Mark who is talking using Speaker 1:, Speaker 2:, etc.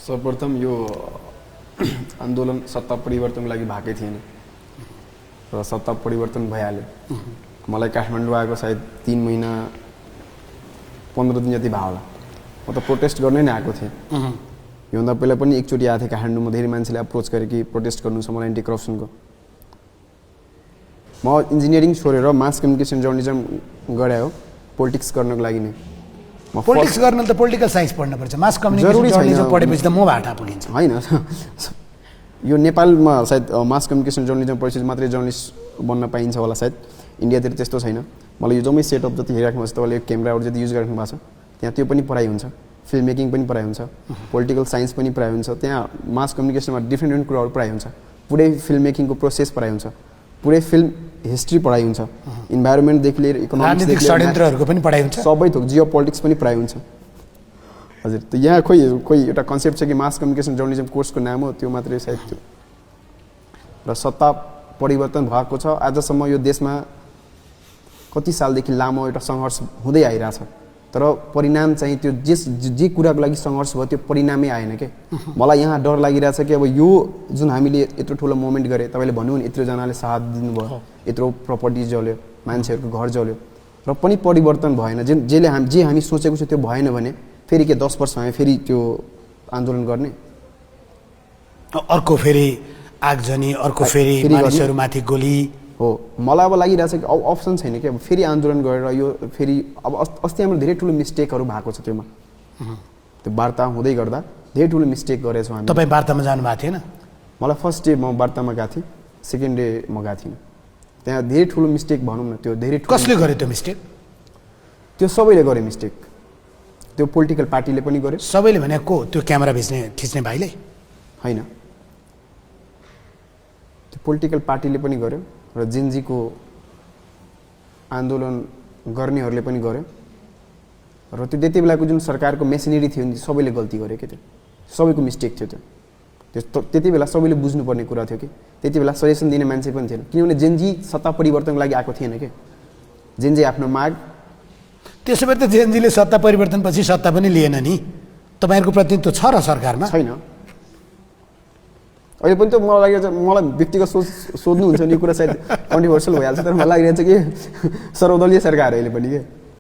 Speaker 1: सर्वप्रथम यो आन्दोलन सत्ता परिवर्तनको लागि भएकै थिएन र सत्ता परिवर्तन भइहाल्यो। मलाई काठमाडौँ आएको सायद 3 महिना 15 दिन जति भयो होला। म त प्रोटेस्ट गर्नै नै आएको थिएँ। योभन्दा पहिला पनि एकचोटि आएको थिएँ काठमाडौँमा, धेरै मान्छेले अप्रोच गरे कि प्रोटेस्ट गर्नु छ मलाई एन्टी करप्सनको। म इन्जिनियरिङ छोडेर मास कम्युनिकेसन जर्नलिजम गरे हो पोलिटिक्स गर्नको लागि नै।
Speaker 2: पोलिटिक्स गर्न त पोलिटिकल साइन्स पढ्नु पर्छ, मास कम्युनिकेसन जर्नलिजम पढेपछि त म भाटा पुगिन्छ
Speaker 1: हैन। यो नेपालमा सायद मास कम्युनिकेसन जर्नलिजम पढेपछि मात्रै जर्नलिस्ट बन्न पाइन्छ होला सायद, इन्डियातिर त्यस्तो छैन। मलाई यो जम्मै सेटअप जति हेरिराख्नु भएको छ तपाईँले क्यामेराहरू जति युज गरिराख्नु भएको छ त्यहाँ त्यो पनि पढाइ हुन्छ, फिल्म मेकिङ पनि पढाइ हुन्छ, पोलिटिकल साइन्स पनि पढाइ हुन्छ। त्यहाँ मास कम्युनिकेसनमा डिफ्रेन्ट कुराहरू पढाइ हुन्छ, पुरै फिल्म मेकिङको प्रोसेस पढाइ हुन्छ, पुरै फिल्म हिस्ट्री पढाइ हुन्छ, इन्भाइरोमेन्टदेखि लिएर इकोनोमिक्सदेखि
Speaker 2: षड्यन्त्रहरूको पनि पढाइ हुन्छ,
Speaker 1: सबै थोक जियो पोलिटिक्स पनि पढाइ हुन्छ। हजुर, त यहाँ खोइ एउटा कन्सेप्ट छ कि मास कम्युनिकेसन जर्नलिजम कोर्सको नाम हो, त्यो मात्रै सायद थियो। र सत्ता परिवर्तन भएको छ। आजसम्म यो देशमा कति सालदेखि लामो एउटा सङ्घर्ष हुँदै आइरहेछ, तर परिणाम चाहिँ त्यो जे कुराको लागि सङ्घर्ष भयो त्यो परिणामै आएन के। मलाई यहाँ डर लागिरहेछ कि अब यो जुन हामीले यत्रो ठुलो मोमेन्ट गरे, तपाईँले भन्नु नि यत्रोजनाले साथ दिनुभयो, यत्रो प्रपर्टी जल्यो, मान्छेहरूको घर जल्यो, र पनि परिवर्तन भएन। जे हामी सोचेको छ त्यो भएन भने फेरि के 10 वर्षमा फेरि त्यो आन्दोलन गर्ने,
Speaker 2: अर्को फेरि आगजनी, अर्को फेरि मानिसहरूमाथि गोली
Speaker 1: हो। मलाई अब लागिरहेछ कि अप्सन छैन कि अब फेरि आन्दोलन गरेर यो फेरि अब अस्ति हाम्रो धेरै ठुलो मिस्टेकहरू भएको छ त्योमा। त्यो वार्ता हुँदै गर्दा धेरै ठुलो मिस्टेक गरेछौँ हामी।
Speaker 2: तपाईँ वार्तामा जानुभएको थिएन?
Speaker 1: मलाई फर्स्ट डे म वार्तामा गएको थिएँ, सेकेन्ड डे म गएको थिइनँ। त्यहाँ धेरै ठुलो मिस्टेक भनौँ न, त्यो धेरै
Speaker 2: कसले गर्यो त्यो मिस्टेक? त्यो
Speaker 1: सबैले गर्यो मिस्टेक, त्यो पोलिटिकल पार्टीले पनि गर्यो।
Speaker 2: सबैले भने को? त्यो क्यामेरा खिच्ने भाइले
Speaker 1: होइन, त्यो पोलिटिकल पार्टीले पनि गर्यो र जेनजीको आन्दोलन गर्नेहरूले पनि गर्यो। र त्यो त्यति बेलाको जुन सरकारको मेसिनरी थियो नि सबैले गल्ती गर्यो कि, त्यो सबैको मिस्टेक थियो। त्यो त्यति बेला सबैले बुझ्नुपर्ने कुरा थियो कि त्यति बेला सजेसन दिने मान्छे पनि थिएन, किनभने जेनजी सत्ता परिवर्तनको लागि आएको थिएन कि। जेनजी आफ्नो माग,
Speaker 2: त्यसो भए त जेनजीले सत्ता परिवर्तनपछि सत्ता पनि लिएन नि, तपाईँहरूको प्रतिनिधित्व छ र सरकारमा?
Speaker 1: छैन। अहिले पनि त मलाई व्यक्तिगत सोध्नुहुन्छ नि यो कुरा सायद कन्ट्रोभर्सियल भइहाल्छ, तर मलाई लागिरहेछ कि सर्वदलीय सरकार अहिले पनि के।